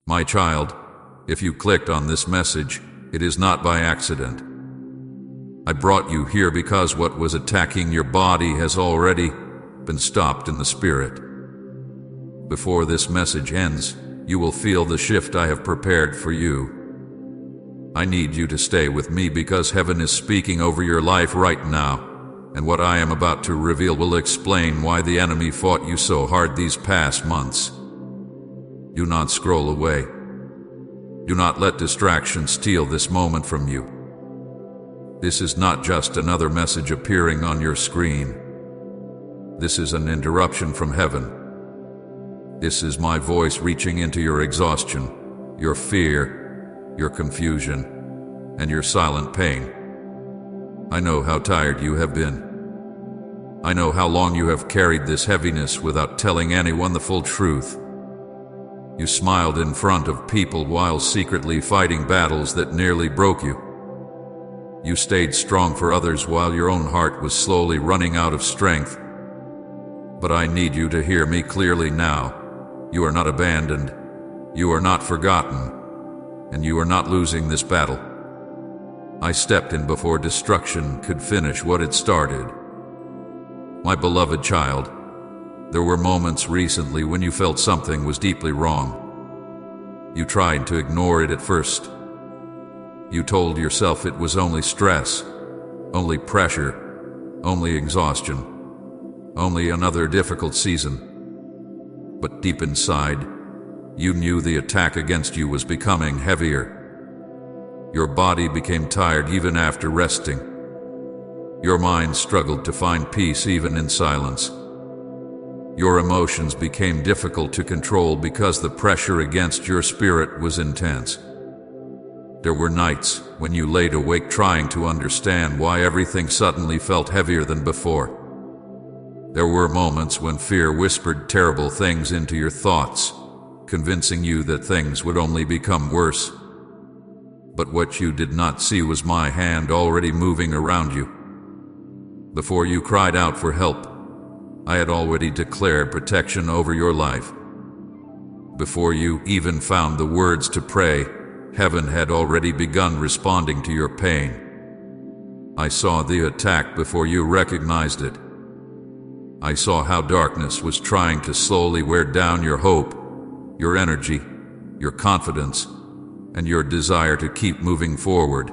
My child, if you clicked on this message, it is not by accident. I brought you here because what was attacking your body has already been stopped in the spirit. Before this message ends, you will feel the shift I have prepared for you. I need you to stay with me because heaven is speaking over your life right now, and what I am about to reveal will explain why the enemy fought you so hard these past months. Do not scroll away. Do not let distraction steal this moment from you. This is not just another message appearing on your screen. This is an interruption from heaven. This is my voice reaching into your exhaustion, your fear, your confusion, and your silent pain. I know how tired you have been. I know how long you have carried this heaviness without telling anyone the full truth. You smiled in front of people while secretly fighting battles that nearly broke you. You stayed strong for others while your own heart was slowly running out of strength. But I need you to hear me clearly now. You are not abandoned, you are not forgotten, and you are not losing this battle. I stepped in before destruction could finish what it started. My beloved child, there were moments recently when you felt something was deeply wrong. You tried to ignore it at first. You told yourself it was only stress, only pressure, only exhaustion, only another difficult season. But deep inside, you knew the attack against you was becoming heavier. Your body became tired even after resting. Your mind struggled to find peace even in silence. Your emotions became difficult to control because the pressure against your spirit was intense. There were nights when you laid awake trying to understand why everything suddenly felt heavier than before. There were moments when fear whispered terrible things into your thoughts, convincing you that things would only become worse. But what you did not see was my hand already moving around you. Before you cried out for help, I had already declared protection over your life. Before you even found the words to pray, heaven had already begun responding to your pain. I saw the attack before you recognized it. I saw how darkness was trying to slowly wear down your hope, your energy, your confidence, and your desire to keep moving forward.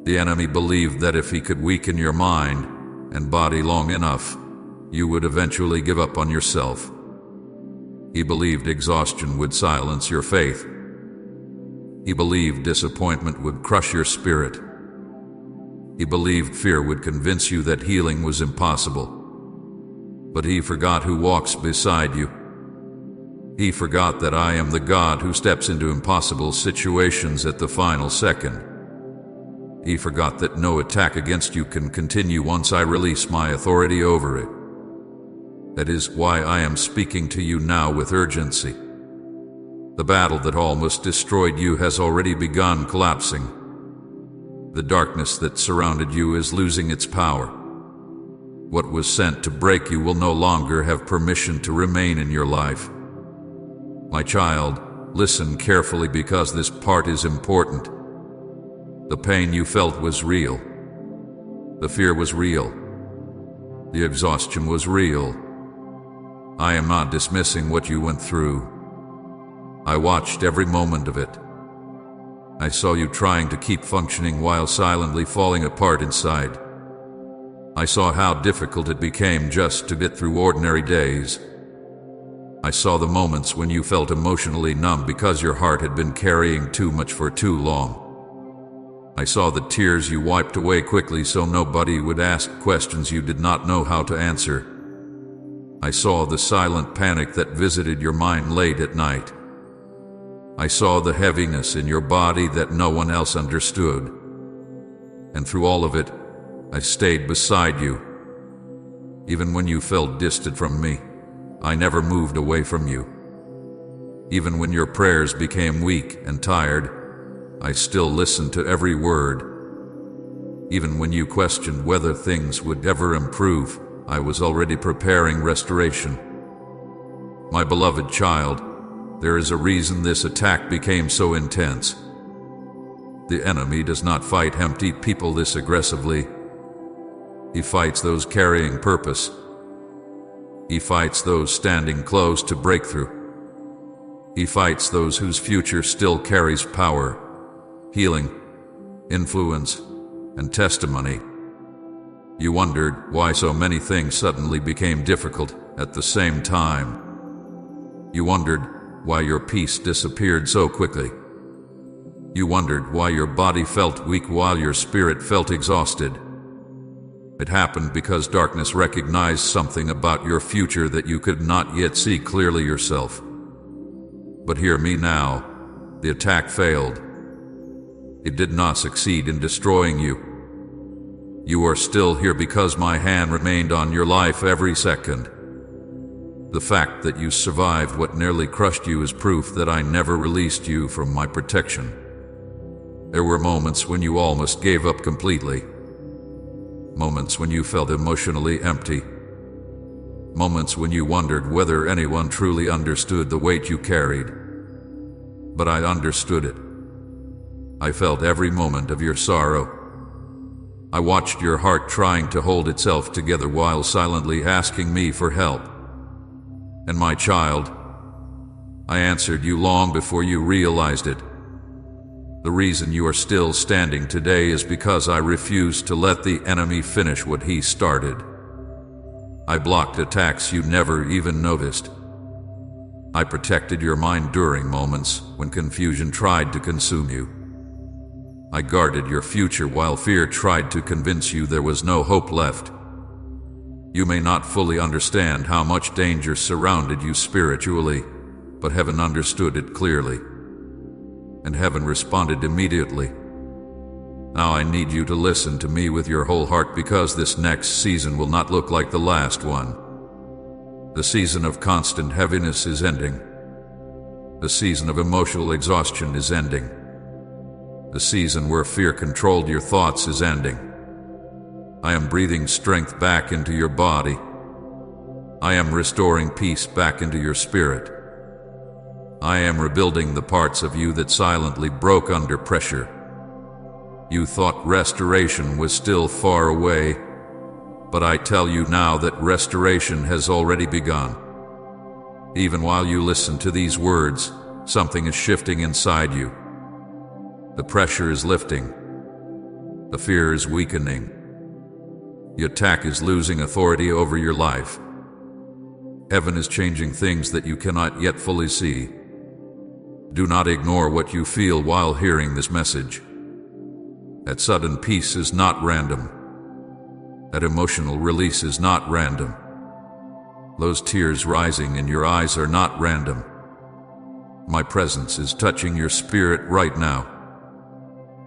The enemy believed that if he could weaken your mind and body long enough, you would eventually give up on yourself. He believed exhaustion would silence your faith. He believed disappointment would crush your spirit. He believed fear would convince you that healing was impossible. But he forgot who walks beside you. He forgot that I am the God who steps into impossible situations at the final second. He forgot that no attack against you can continue once I release my authority over it. That is why I am speaking to you now with urgency. The battle that almost destroyed you has already begun collapsing. The darkness that surrounded you is losing its power. What was sent to break you will no longer have permission to remain in your life. My child, listen carefully because this part is important. The pain you felt was real. The fear was real. The exhaustion was real. I am not dismissing what you went through. I watched every moment of it. I saw you trying to keep functioning while silently falling apart inside. I saw how difficult it became just to get through ordinary days. I saw the moments when you felt emotionally numb because your heart had been carrying too much for too long. I saw the tears you wiped away quickly so nobody would ask questions you did not know how to answer. I saw the silent panic that visited your mind late at night. I saw the heaviness in your body that no one else understood. And through all of it, I stayed beside you. Even when you felt distant from me, I never moved away from you. Even when your prayers became weak and tired, I still listened to every word. Even when you questioned whether things would ever improve, I was already preparing restoration. My beloved child, There is a reason this attack became so intense. The enemy does not fight empty people this aggressively. He fights those carrying purpose. He fights those standing close to breakthrough. He fights those whose future still carries power, healing, influence, and testimony. You wondered why so many things suddenly became difficult at the same time. You wondered why your peace disappeared so quickly. You wondered why your body felt weak while your spirit felt exhausted. It happened because darkness recognized something about your future that you could not yet see clearly yourself. But hear me now, the attack failed. It did not succeed in destroying you. You are still here because my hand remained on your life every second. The fact that you survived what nearly crushed you is proof that I never released you from my protection. There were moments when you almost gave up completely. Moments when you felt emotionally empty. Moments when you wondered whether anyone truly understood the weight you carried. But I understood it. I felt every moment of your sorrow. I watched your heart trying to hold itself together while silently asking me for help. And my child, I answered you long before you realized it. The reason you are still standing today is because I refused to let the enemy finish what he started. I blocked attacks you never even noticed. I protected your mind during moments when confusion tried to consume you. I guarded your future while fear tried to convince you there was no hope left. You may not fully understand how much danger surrounded you spiritually, but heaven understood it clearly. And heaven responded immediately. Now I need you to listen to me with your whole heart because this next season will not look like the last one. The season of constant heaviness is ending. The season of emotional exhaustion is ending. The season where fear controlled your thoughts is ending. I am breathing strength back into your body. I am restoring peace back into your spirit. I am rebuilding the parts of you that silently broke under pressure. You thought restoration was still far away, but I tell you now that restoration has already begun. Even while you listen to these words, something is shifting inside you. The pressure is lifting. The fear is weakening. The attack is losing authority over your life. Heaven is changing things that you cannot yet fully see. Do not ignore what you feel while hearing this message. That sudden peace is not random. That emotional release is not random. Those tears rising in your eyes are not random. My presence is touching your spirit right now.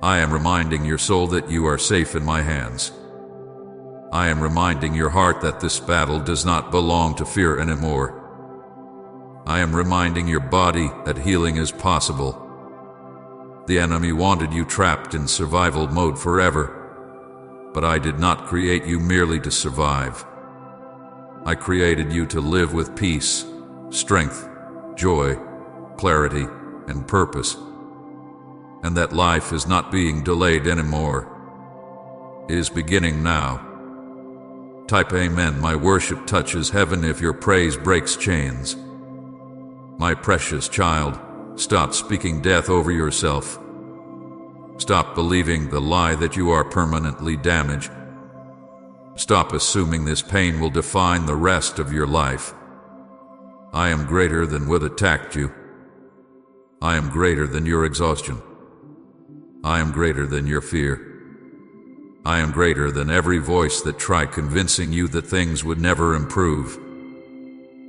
I am reminding your soul that you are safe in my hands. I am reminding your heart that this battle does not belong to fear anymore. I am reminding your body that healing is possible. The enemy wanted you trapped in survival mode forever, but I did not create you merely to survive. I created you to live with peace, strength, joy, clarity, and purpose. And that life is not being delayed anymore. It is beginning now. Type Amen. My worship touches heaven if your praise breaks chains. My precious child, stop speaking death over yourself. Stop believing the lie that you are permanently damaged. Stop assuming this pain will define the rest of your life. I am greater than what attacked you. I am greater than your exhaustion. I am greater than your fear. I am greater than every voice that tried convincing you that things would never improve.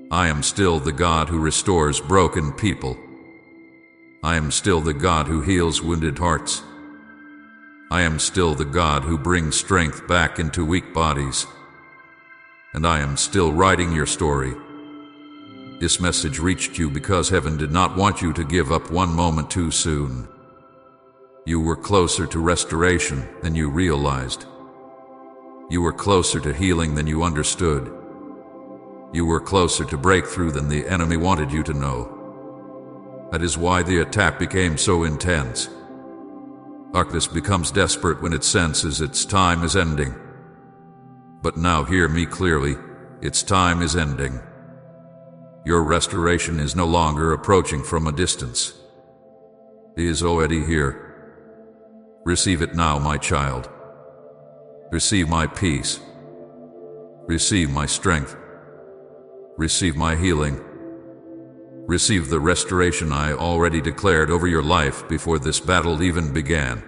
I am still the God who restores broken people. I am still the God who heals wounded hearts. I am still the God who brings strength back into weak bodies. And I am still writing your story. This message reached you because heaven did not want you to give up one moment too soon. You were closer to restoration than you realized. You were closer to healing than you understood. You were closer to breakthrough than the enemy wanted you to know. That is why the attack became so intense. Darkness becomes desperate when it senses its time is ending. But now hear me clearly, its time is ending. Your restoration is no longer approaching from a distance. It is already here. Receive it now, my child. Receive my peace. Receive my strength. Receive my healing. Receive the restoration I already declared over your life before this battle even began.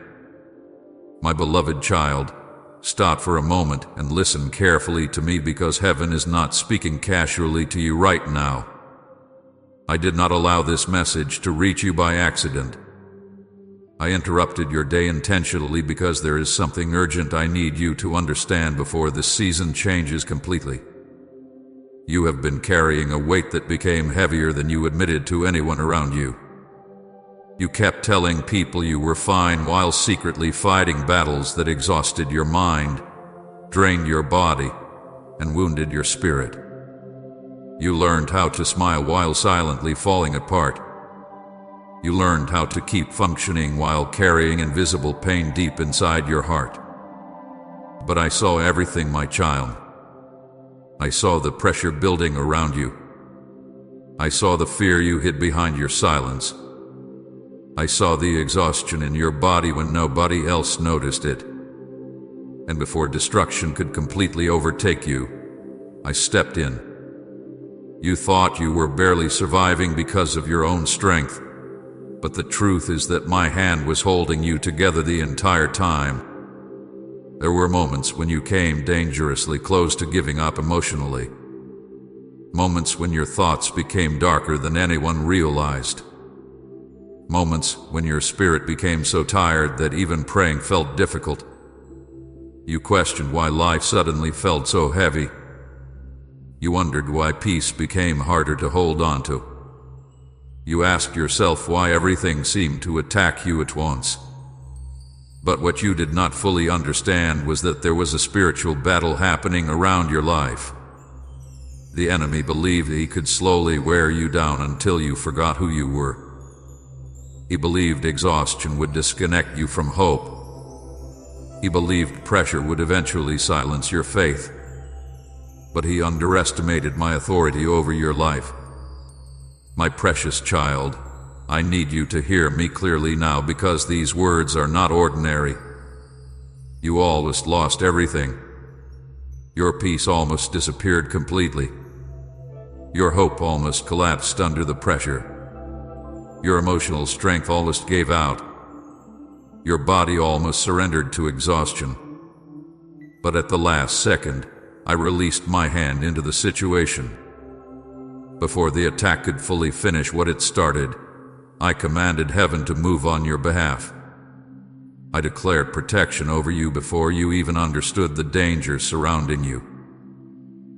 My beloved child, stop for a moment and listen carefully to me, because heaven is not speaking casually to you right now. I did not allow this message to reach you by accident. I interrupted your day intentionally because there is something urgent I need you to understand before this season changes completely. You have been carrying a weight that became heavier than you admitted to anyone around you. You kept telling people you were fine while secretly fighting battles that exhausted your mind, drained your body, and wounded your spirit. You learned how to smile while silently falling apart. You learned how to keep functioning while carrying invisible pain deep inside your heart. But I saw everything, my child. I saw the pressure building around you. I saw the fear you hid behind your silence. I saw the exhaustion in your body when nobody else noticed it. And before destruction could completely overtake you, I stepped in. You thought you were barely surviving because of your own strength, but the truth is that my hand was holding you together the entire time. There were moments when you came dangerously close to giving up emotionally. Moments when your thoughts became darker than anyone realized. Moments when your spirit became so tired that even praying felt difficult. You questioned why life suddenly felt so heavy. You wondered why peace became harder to hold on to. You asked yourself why everything seemed to attack you at once. But what you did not fully understand was that there was a spiritual battle happening around your life. The enemy believed he could slowly wear you down until you forgot who you were. He believed exhaustion would disconnect you from hope. He believed pressure would eventually silence your faith. But he underestimated my authority over your life. My precious child, I need you to hear me clearly now, because these words are not ordinary. You almost lost everything. Your peace almost disappeared completely. Your hope almost collapsed under the pressure. Your emotional strength almost gave out. Your body almost surrendered to exhaustion. But at the last second, I released my hand into the situation. Before the attack could fully finish what it started, I commanded heaven to move on your behalf. I declared protection over you before you even understood the danger surrounding you.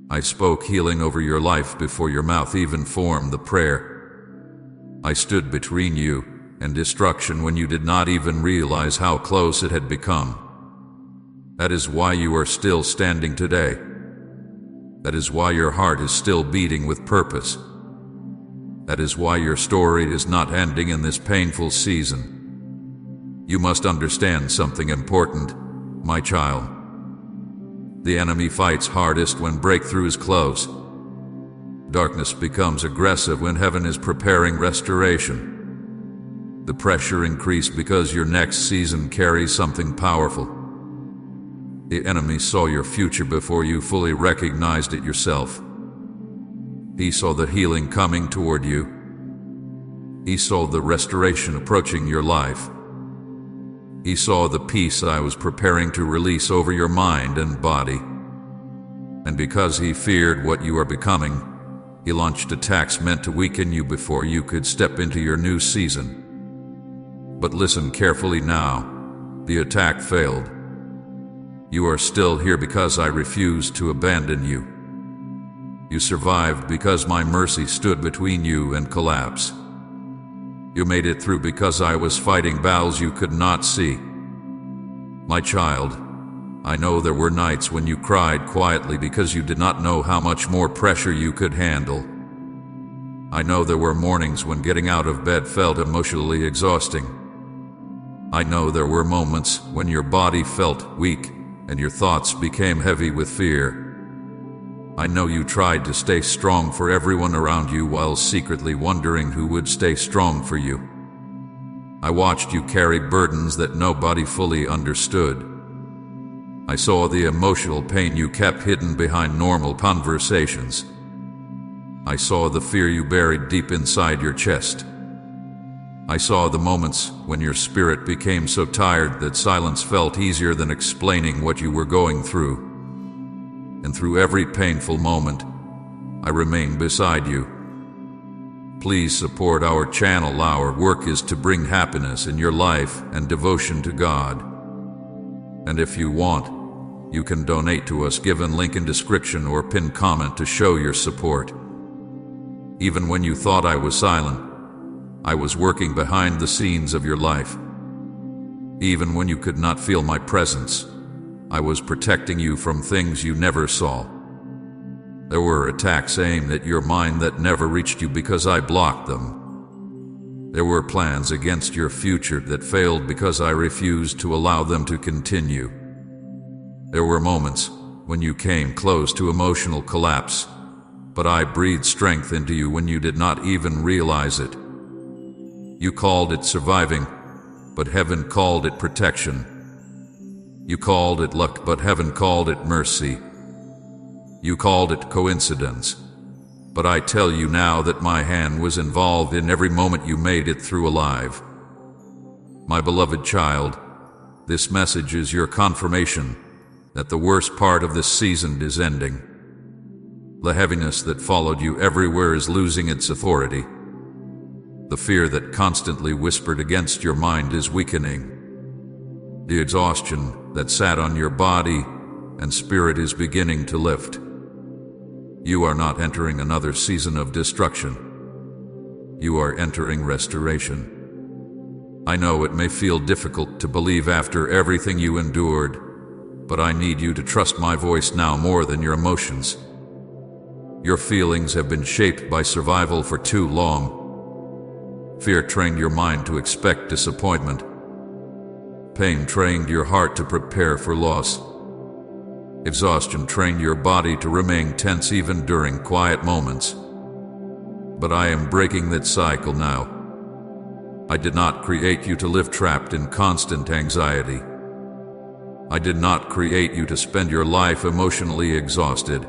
I spoke healing over your life before your mouth even formed the prayer. I stood between you and destruction when you did not even realize how close it had become. That is why you are still standing today. That is why your heart is still beating with purpose. That is why your story is not ending in this painful season. You must understand something important, my child. The enemy fights hardest when breakthrough is close. Darkness becomes aggressive when heaven is preparing restoration. The pressure increased because your next season carries something powerful. The enemy saw your future before you fully recognized it yourself. He saw the healing coming toward you. He saw the restoration approaching your life. He saw the peace I was preparing to release over your mind and body. And because he feared what you are becoming, he launched attacks meant to weaken you before you could step into your new season. But listen carefully now. The attack failed. You are still here because I refused to abandon you. You survived because my mercy stood between you and collapse. You made it through because I was fighting battles you could not see. My child, I know there were nights when you cried quietly because you did not know how much more pressure you could handle. I know there were mornings when getting out of bed felt emotionally exhausting. I know there were moments when your body felt weak and your thoughts became heavy with fear. I know you tried to stay strong for everyone around you while secretly wondering who would stay strong for you. I watched you carry burdens that nobody fully understood. I saw the emotional pain you kept hidden behind normal conversations. I saw the fear you buried deep inside your chest. I saw the moments when your spirit became so tired that silence felt easier than explaining what you were going through. And through every painful moment, I remain beside you. Please support our channel. Our work is to bring happiness in your life and devotion to God. And if you want, you can donate to us, given link in description or pinned comment to show your support. Even when you thought I was silent, I was working behind the scenes of your life. Even when you could not feel my presence, I was protecting you from things you never saw. There were attacks aimed at your mind that never reached you because I blocked them. There were plans against your future that failed because I refused to allow them to continue. There were moments when you came close to emotional collapse, but I breathed strength into you when you did not even realize it. You called it surviving, but heaven called it protection. You called it luck, but heaven called it mercy. You called it coincidence, but I tell you now that my hand was involved in every moment you made it through alive. My beloved child, this message is your confirmation that the worst part of this season is ending. The heaviness that followed you everywhere is losing its authority. The fear that constantly whispered against your mind is weakening. The exhaustion that sat on your body and spirit is beginning to lift. You are not entering another season of destruction. You are entering restoration. I know it may feel difficult to believe after everything you endured, but I need you to trust my voice now more than your emotions. Your feelings have been shaped by survival for too long. Fear trained your mind to expect disappointment. Pain trained your heart to prepare for loss. Exhaustion trained your body to remain tense even during quiet moments. But I am breaking that cycle now. I did not create you to live trapped in constant anxiety. I did not create you to spend your life emotionally exhausted.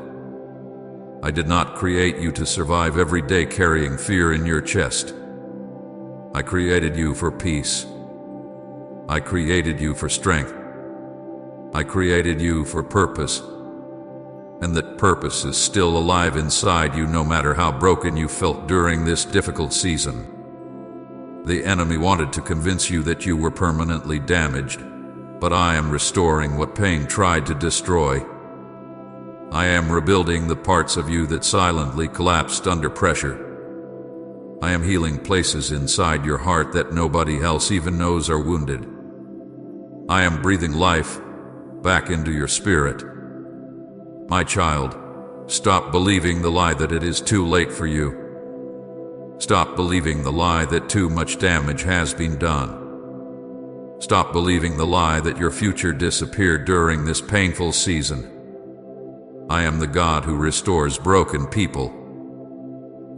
I did not create you to survive every day carrying fear in your chest. I created you for peace. I created you for strength. I created you for purpose. And that purpose is still alive inside you no matter how broken you felt during this difficult season. The enemy wanted to convince you that you were permanently damaged, but I am restoring what pain tried to destroy. I am rebuilding the parts of you that silently collapsed under pressure. I am healing places inside your heart that nobody else even knows are wounded. I am breathing life back into your spirit. My child, stop believing the lie that it is too late for you. Stop believing the lie that too much damage has been done. Stop believing the lie that your future disappeared during this painful season. I am the God who restores broken people.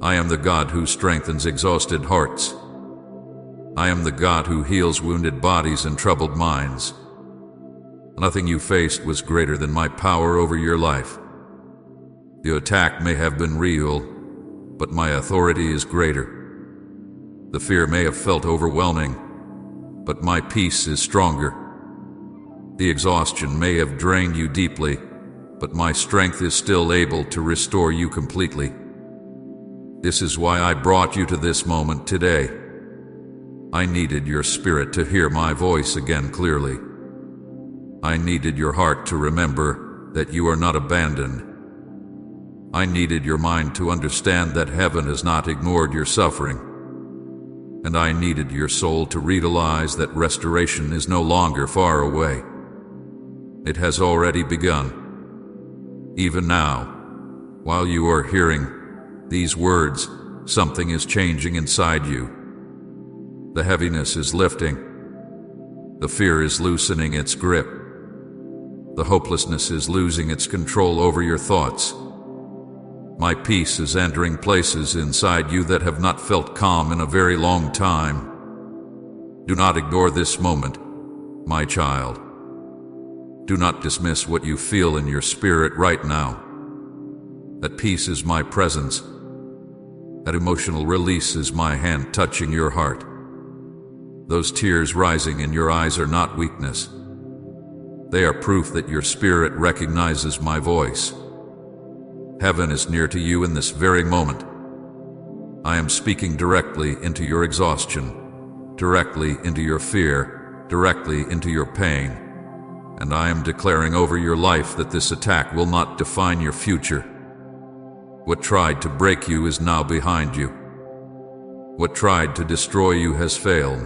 I am the God who strengthens exhausted hearts. I am the God who heals wounded bodies and troubled minds. Nothing you faced was greater than my power over your life. The attack may have been real, but my authority is greater. The fear may have felt overwhelming, but my peace is stronger. The exhaustion may have drained you deeply, but my strength is still able to restore you completely. This is why I brought you to this moment today. I needed your spirit to hear my voice again clearly. I needed your heart to remember that you are not abandoned. I needed your mind to understand that heaven has not ignored your suffering. And I needed your soul to realize that restoration is no longer far away. It has already begun. Even now, while you are hearing these words, something is changing inside you. The heaviness is lifting. The fear is loosening its grip. The hopelessness is losing its control over your thoughts. My peace is entering places inside you that have not felt calm in a very long time. Do not ignore this moment, my child. Do not dismiss what you feel in your spirit right now. That peace is my presence. That emotional release is my hand touching your heart. Those tears rising in your eyes are not weakness. They are proof that your spirit recognizes my voice. Heaven is near to you in this very moment. I am speaking directly into your exhaustion, directly into your fear, directly into your pain. And I am declaring over your life that this attack will not define your future. What tried to break you is now behind you. What tried to destroy you has failed.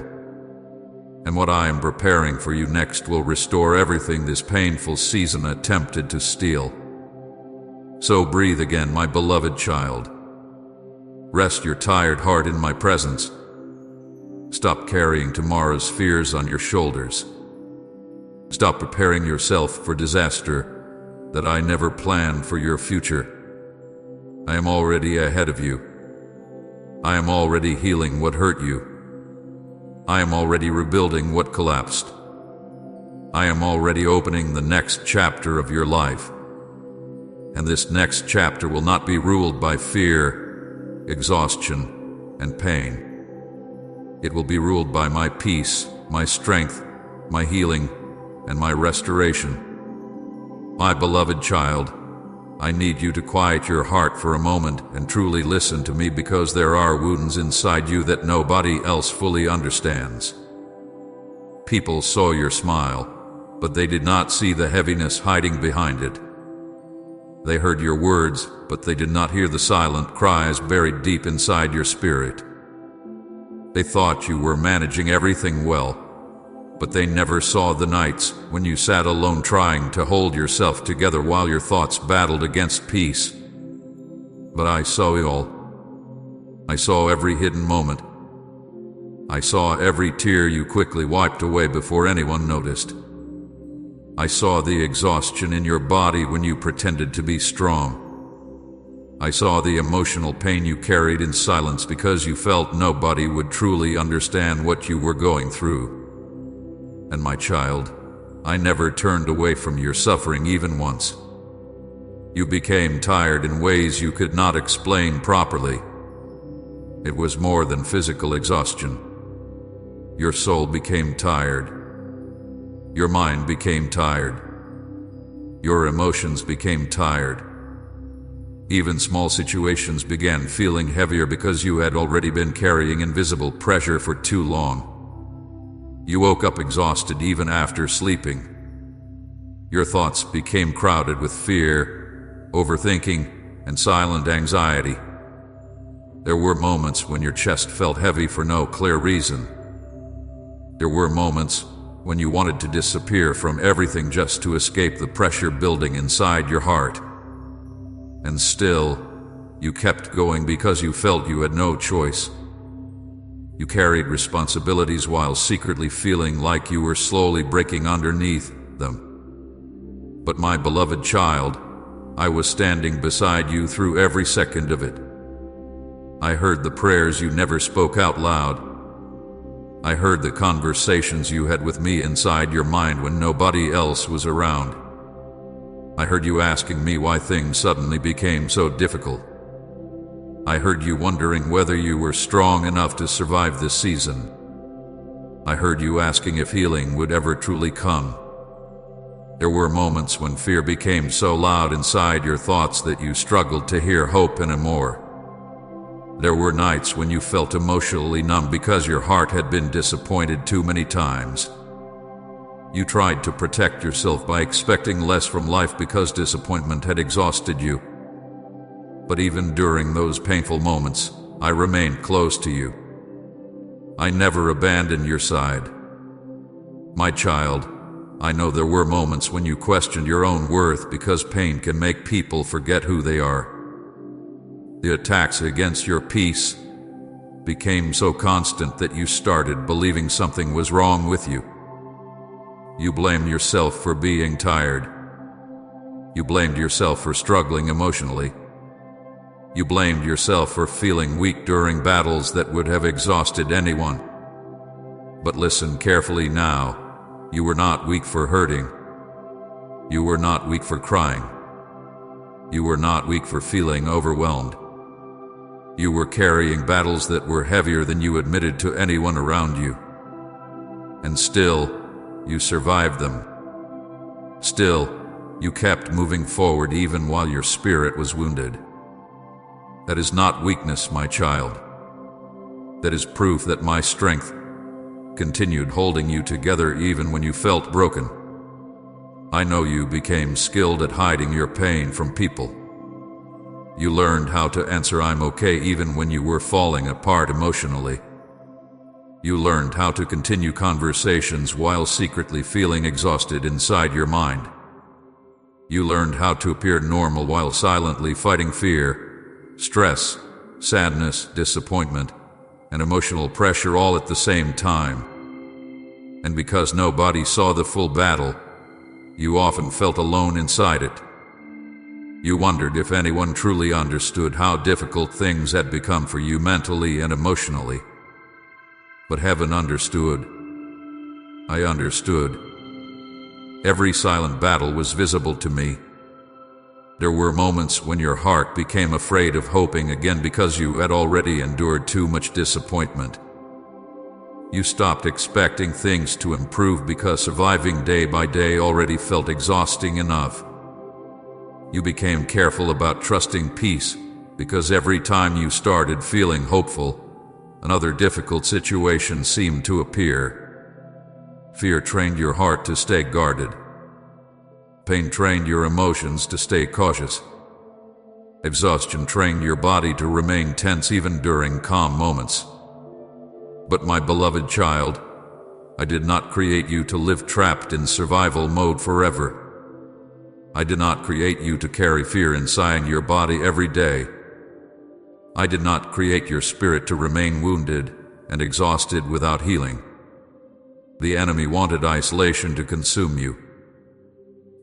And what I am preparing for you next will restore everything this painful season attempted to steal. So breathe again, my beloved child. Rest your tired heart in my presence. Stop carrying tomorrow's fears on your shoulders. Stop preparing yourself for disaster that I never planned for your future. I am already ahead of you. I am already healing what hurt you. I am already rebuilding what collapsed. I am already opening the next chapter of your life. And this next chapter will not be ruled by fear, exhaustion, and pain. It will be ruled by my peace, my strength, my healing, and my restoration. My beloved child, I need you to quiet your heart for a moment and truly listen to me, because there are wounds inside you that nobody else fully understands. People saw your smile, but they did not see the heaviness hiding behind it. They heard your words, but they did not hear the silent cries buried deep inside your spirit. They thought you were managing everything well, but they never saw the nights when you sat alone trying to hold yourself together while your thoughts battled against peace. But I saw it all. I saw every hidden moment. I saw every tear you quickly wiped away before anyone noticed. I saw the exhaustion in your body when you pretended to be strong. I saw the emotional pain you carried in silence because you felt nobody would truly understand what you were going through. And my child, I never turned away from your suffering even once. You became tired in ways you could not explain properly. It was more than physical exhaustion. Your soul became tired. Your mind became tired. Your emotions became tired. Even small situations began feeling heavier because you had already been carrying invisible pressure for too long. You woke up exhausted even after sleeping. Your thoughts became crowded with fear, overthinking, and silent anxiety. There were moments when your chest felt heavy for no clear reason. There were moments when you wanted to disappear from everything just to escape the pressure building inside your heart. And still, you kept going because you felt you had no choice. You carried responsibilities while secretly feeling like you were slowly breaking underneath them. But my beloved child, I was standing beside you through every second of it. I heard the prayers you never spoke out loud. I heard the conversations you had with me inside your mind when nobody else was around. I heard you asking me why things suddenly became so difficult. I heard you wondering whether you were strong enough to survive this season. I heard you asking if healing would ever truly come. There were moments when fear became so loud inside your thoughts that you struggled to hear hope anymore. There were nights when you felt emotionally numb because your heart had been disappointed too many times. You tried to protect yourself by expecting less from life because disappointment had exhausted you. But even during those painful moments, I remained close to you. I never abandoned your side. My child, I know there were moments when you questioned your own worth because pain can make people forget who they are. The attacks against your peace became so constant that you started believing something was wrong with you. You blamed yourself for being tired. You blamed yourself for struggling emotionally. You blamed yourself for feeling weak during battles that would have exhausted anyone. But listen carefully now. You were not weak for hurting. You were not weak for crying. You were not weak for feeling overwhelmed. You were carrying battles that were heavier than you admitted to anyone around you. And still, you survived them. Still, you kept moving forward even while your spirit was wounded. That is not weakness, my child. That is proof that my strength continued holding you together even when you felt broken. I know you became skilled at hiding your pain from people. You learned how to answer "I'm okay" even when you were falling apart emotionally. You learned how to continue conversations while secretly feeling exhausted inside your mind. You learned how to appear normal while silently fighting fear, stress, sadness, disappointment, and emotional pressure all at the same time. And because nobody saw the full battle, you often felt alone inside it. You wondered if anyone truly understood how difficult things had become for you mentally and emotionally. But heaven understood. I understood. Every silent battle was visible to me. There were moments when your heart became afraid of hoping again because you had already endured too much disappointment. You stopped expecting things to improve because surviving day by day already felt exhausting enough. You became careful about trusting peace because every time you started feeling hopeful, another difficult situation seemed to appear. Fear trained your heart to stay guarded. Pain trained your emotions to stay cautious. Exhaustion trained your body to remain tense even during calm moments. But my beloved child, I did not create you to live trapped in survival mode forever. I did not create you to carry fear inside your body every day. I did not create your spirit to remain wounded and exhausted without healing. The enemy wanted isolation to consume you.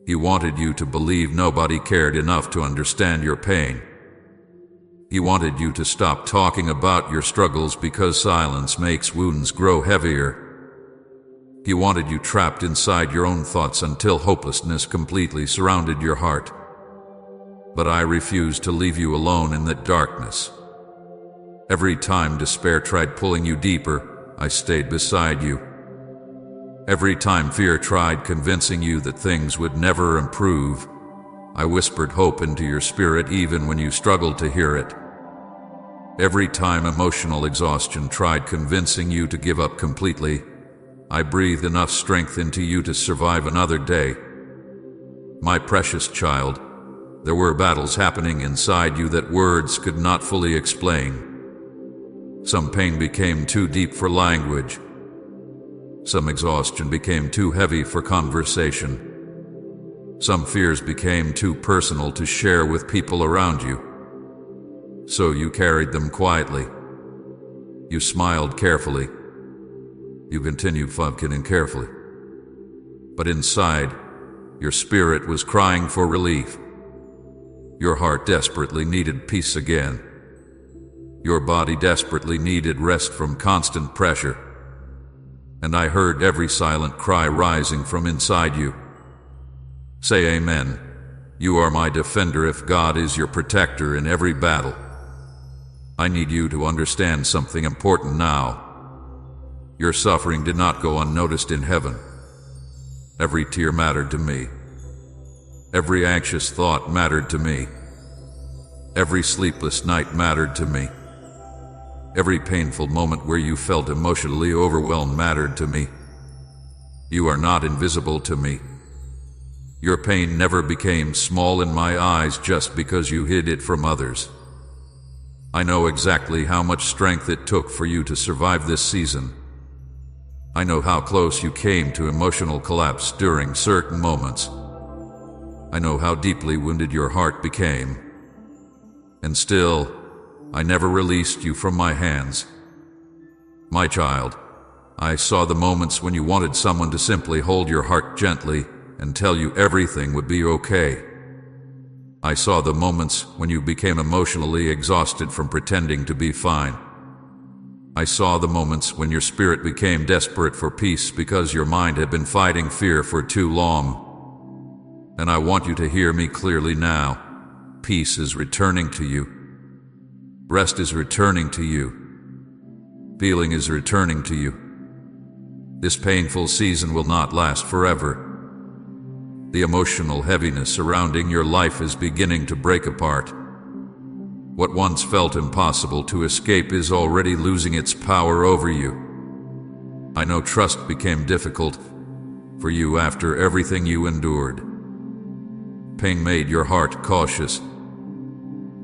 He wanted you to believe nobody cared enough to understand your pain. He wanted you to stop talking about your struggles because silence makes wounds grow heavier. He wanted you trapped inside your own thoughts until hopelessness completely surrounded your heart. But I refused to leave you alone in that darkness. Every time despair tried pulling you deeper, I stayed beside you. Every time fear tried convincing you that things would never improve, I whispered hope into your spirit even when you struggled to hear it. Every time emotional exhaustion tried convincing you to give up completely, I breathed enough strength into you to survive another day. My precious child, there were battles happening inside you that words could not fully explain. Some pain became too deep for language. Some exhaustion became too heavy for conversation. Some fears became too personal to share with people around you. So you carried them quietly. You smiled carefully. You continued functioning carefully. But inside, your spirit was crying for relief. Your heart desperately needed peace again. Your body desperately needed rest from constant pressure. And I heard every silent cry rising from inside you. Say amen. You are my defender if God is your protector in every battle. I need you to understand something important now. Your suffering did not go unnoticed in heaven. Every tear mattered to me. Every anxious thought mattered to me. Every sleepless night mattered to me. Every painful moment where you felt emotionally overwhelmed mattered to me. You are not invisible to me. Your pain never became small in my eyes just because you hid it from others. I know exactly how much strength it took for you to survive this season. I know how close you came to emotional collapse during certain moments. I know how deeply wounded your heart became. And still, I never released you from my hands. My child, I saw the moments when you wanted someone to simply hold your heart gently and tell you everything would be okay. I saw the moments when you became emotionally exhausted from pretending to be fine. I saw the moments when your spirit became desperate for peace because your mind had been fighting fear for too long. And I want you to hear me clearly now. Peace is returning to you. Rest is returning to you. Healing is returning to you. This painful season will not last forever. The emotional heaviness surrounding your life is beginning to break apart. What once felt impossible to escape is already losing its power over you. I know trust became difficult for you after everything you endured. Pain made your heart cautious.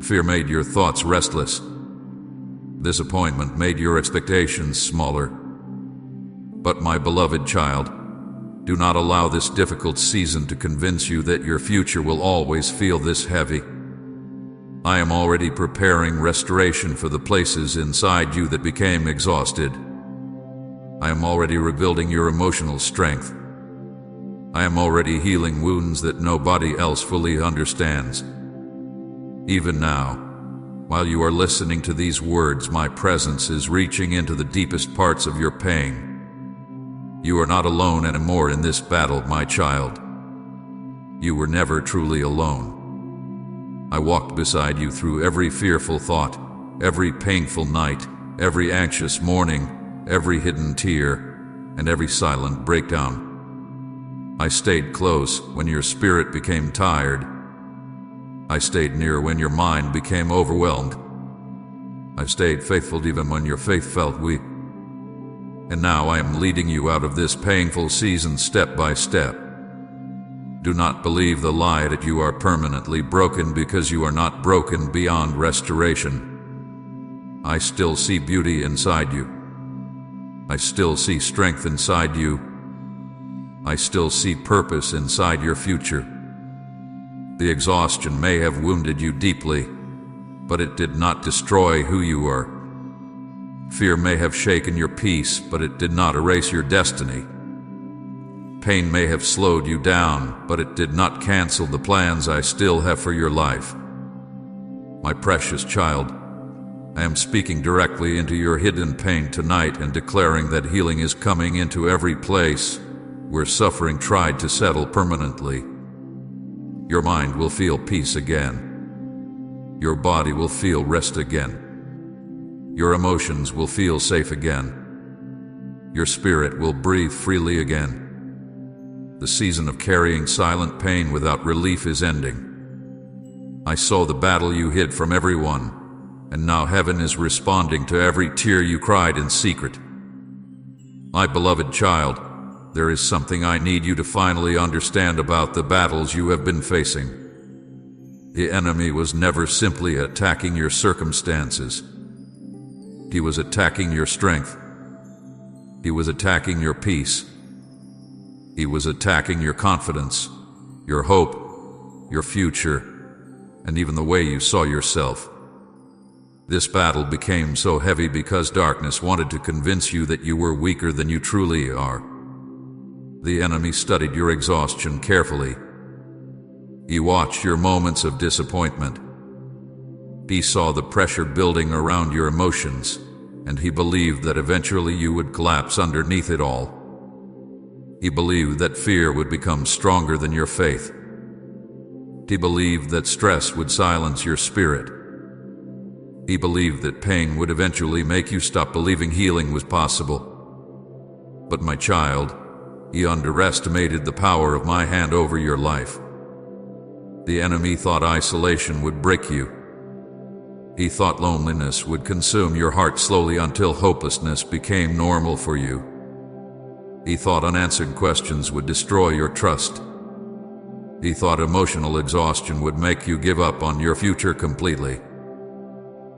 Fear made your thoughts restless. Disappointment made your expectations smaller. But my beloved child, do not allow this difficult season to convince you that your future will always feel this heavy. I am already preparing restoration for the places inside you that became exhausted. I am already rebuilding your emotional strength. I am already healing wounds that nobody else fully understands. Even now, while you are listening to these words, my presence is reaching into the deepest parts of your pain. You are not alone anymore in this battle, my child. You were never truly alone. I walked beside you through every fearful thought, every painful night, every anxious morning, every hidden tear, and every silent breakdown. I stayed close when your spirit became tired. I stayed near when your mind became overwhelmed. I stayed faithful even when your faith felt weak. And now I am leading you out of this painful season step by step. Do not believe the lie that you are permanently broken, because you are not broken beyond restoration. I still see beauty inside you. I still see strength inside you. I still see purpose inside your future. The exhaustion may have wounded you deeply, but it did not destroy who you are. Fear may have shaken your peace, but it did not erase your destiny. Pain may have slowed you down, but it did not cancel the plans I still have for your life. My precious child, I am speaking directly into your hidden pain tonight and declaring that healing is coming into every place where suffering tried to settle permanently. Your mind will feel peace again. Your body will feel rest again. Your emotions will feel safe again. Your spirit will breathe freely again. The season of carrying silent pain without relief is ending. I saw the battle you hid from everyone, and now heaven is responding to every tear you cried in secret. My beloved child, there is something I need you to finally understand about the battles you have been facing. The enemy was never simply attacking your circumstances. He was attacking your strength. He was attacking your peace. He was attacking your confidence, your hope, your future, and even the way you saw yourself. This battle became so heavy because darkness wanted to convince you that you were weaker than you truly are. The enemy studied your exhaustion carefully. He watched your moments of disappointment. He saw the pressure building around your emotions, and he believed that eventually you would collapse underneath it all. He believed that fear would become stronger than your faith. He believed that stress would silence your spirit. He believed that pain would eventually make you stop believing healing was possible. But my child, he underestimated the power of my hand over your life. The enemy thought isolation would break you. He thought loneliness would consume your heart slowly until hopelessness became normal for you. He thought unanswered questions would destroy your trust. He thought emotional exhaustion would make you give up on your future completely.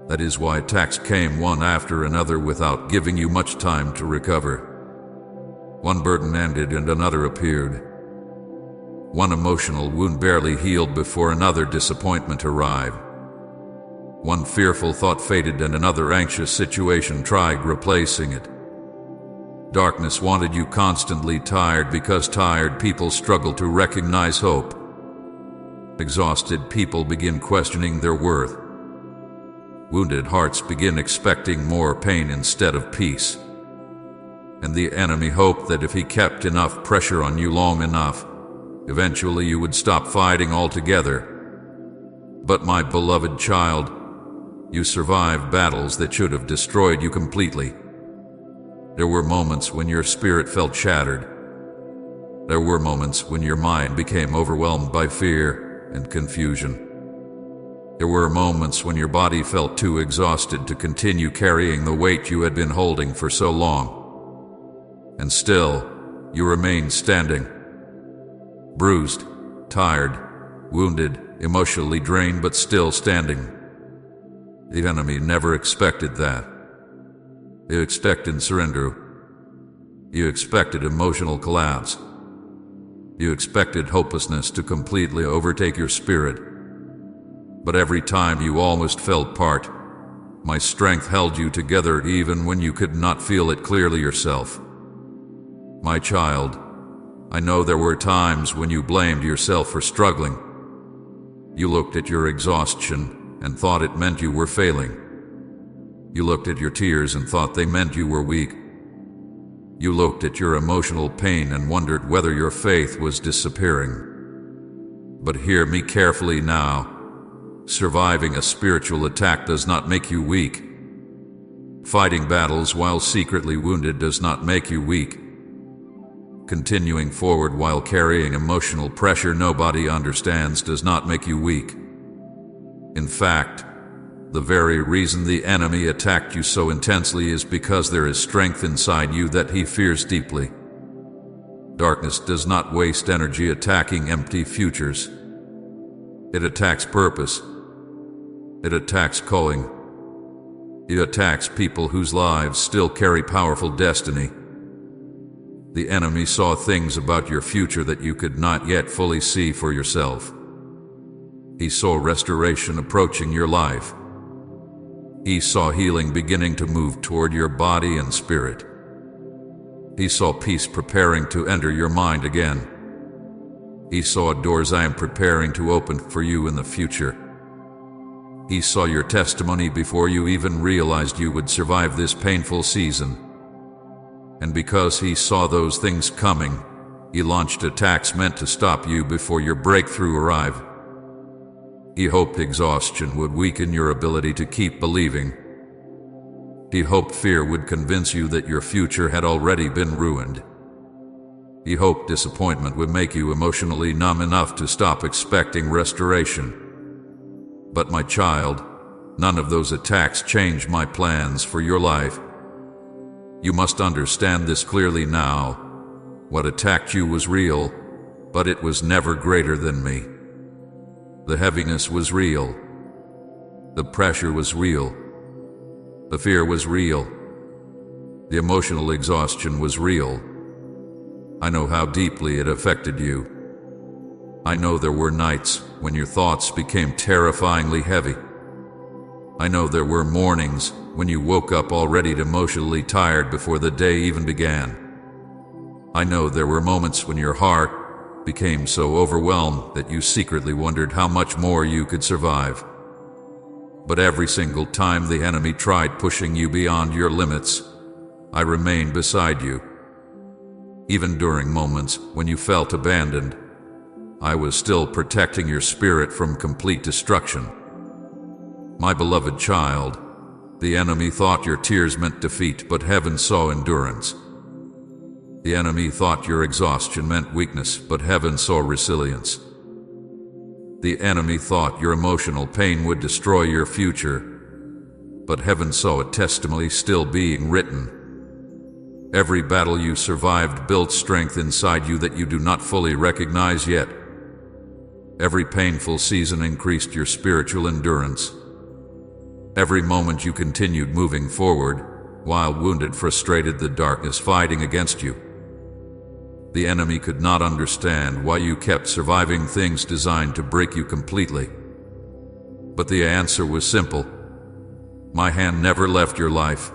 That is why attacks came one after another without giving you much time to recover. One burden ended and another appeared. One emotional wound barely healed before another disappointment arrived. One fearful thought faded and another anxious situation tried replacing it. Darkness wanted you constantly tired because tired people struggle to recognize hope. Exhausted people begin questioning their worth. Wounded hearts begin expecting more pain instead of peace. And the enemy hoped that if he kept enough pressure on you long enough, eventually you would stop fighting altogether. But my beloved child, you survived battles that should have destroyed you completely. There were moments when your spirit felt shattered. There were moments when your mind became overwhelmed by fear and confusion. There were moments when your body felt too exhausted to continue carrying the weight you had been holding for so long. And still, you remained standing. Bruised, tired, wounded, emotionally drained, but still standing. The enemy never expected that. You expected surrender. You expected emotional collapse. You expected hopelessness to completely overtake your spirit. But every time you almost fell apart, my strength held you together even when you could not feel it clearly yourself. My child, I know there were times when you blamed yourself for struggling. You looked at your exhaustion and thought it meant you were failing. You looked at your tears and thought they meant you were weak. You looked at your emotional pain and wondered whether your faith was disappearing. But hear me carefully now. Surviving a spiritual attack does not make you weak. Fighting battles while secretly wounded does not make you weak. Continuing forward while carrying emotional pressure nobody understands does not make you weak. In fact, the very reason the enemy attacked you so intensely is because there is strength inside you that he fears deeply. Darkness does not waste energy attacking empty futures. It attacks purpose. It attacks calling. It attacks people whose lives still carry powerful destiny. The enemy saw things about your future that you could not yet fully see for yourself. He saw restoration approaching your life. He saw healing beginning to move toward your body and spirit. He saw peace preparing to enter your mind again. He saw doors I am preparing to open for you in the future. He saw your testimony before you even realized you would survive this painful season. And because he saw those things coming, he launched attacks meant to stop you before your breakthrough arrived. He hoped exhaustion would weaken your ability to keep believing. He hoped fear would convince you that your future had already been ruined. He hoped disappointment would make you emotionally numb enough to stop expecting restoration. But my child, none of those attacks changed my plans for your life. You must understand this clearly now. What attacked you was real, but it was never greater than me. The heaviness was real. The pressure was real. The fear was real. The emotional exhaustion was real. I know how deeply it affected you. I know there were nights when your thoughts became terrifyingly heavy. I know there were mornings when you woke up already emotionally tired before the day even began. I know there were moments when your heart became so overwhelmed that you secretly wondered how much more you could survive. But every single time the enemy tried pushing you beyond your limits, I remained beside you. Even during moments when you felt abandoned, I was still protecting your spirit from complete destruction. My beloved child, the enemy thought your tears meant defeat, but heaven saw endurance. The enemy thought your exhaustion meant weakness, but heaven saw resilience. The enemy thought your emotional pain would destroy your future, but heaven saw a testimony still being written. Every battle you survived built strength inside you that you do not fully recognize yet. Every painful season increased your spiritual endurance. Every moment you continued moving forward, while wounded frustrated the darkness fighting against you. The enemy could not understand why you kept surviving things designed to break you completely. But the answer was simple. My hand never left your life.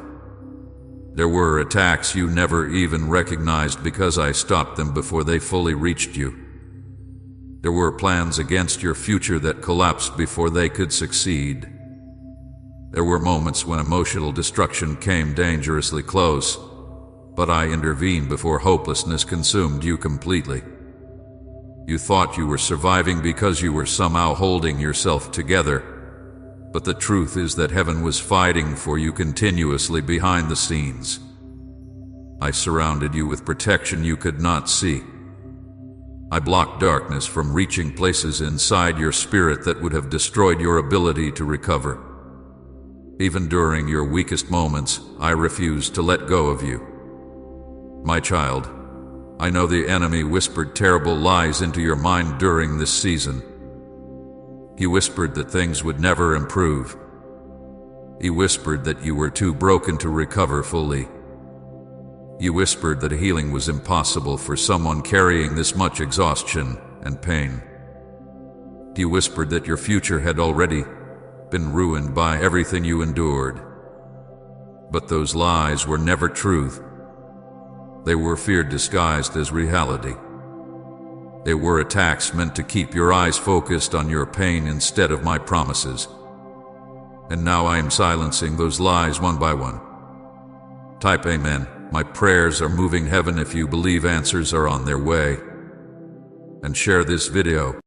There were attacks you never even recognized because I stopped them before they fully reached you. There were plans against your future that collapsed before they could succeed. There were moments when emotional destruction came dangerously close, but I intervened before hopelessness consumed you completely. You thought you were surviving because you were somehow holding yourself together, but the truth is that heaven was fighting for you continuously behind the scenes. I surrounded you with protection you could not see. I blocked darkness from reaching places inside your spirit that would have destroyed your ability to recover. Even during your weakest moments, I refused to let go of you. My child, I know the enemy whispered terrible lies into your mind during this season. He whispered that things would never improve. He whispered that you were too broken to recover fully. He whispered that healing was impossible for someone carrying this much exhaustion and pain. He whispered that your future had already been ruined by everything you endured. But those lies were never truth. They were fear disguised as reality. They were attacks meant to keep your eyes focused on your pain instead of my promises. And now I am silencing those lies one by one. Type Amen. My prayers are moving heaven if you believe answers are on their way. And share this video.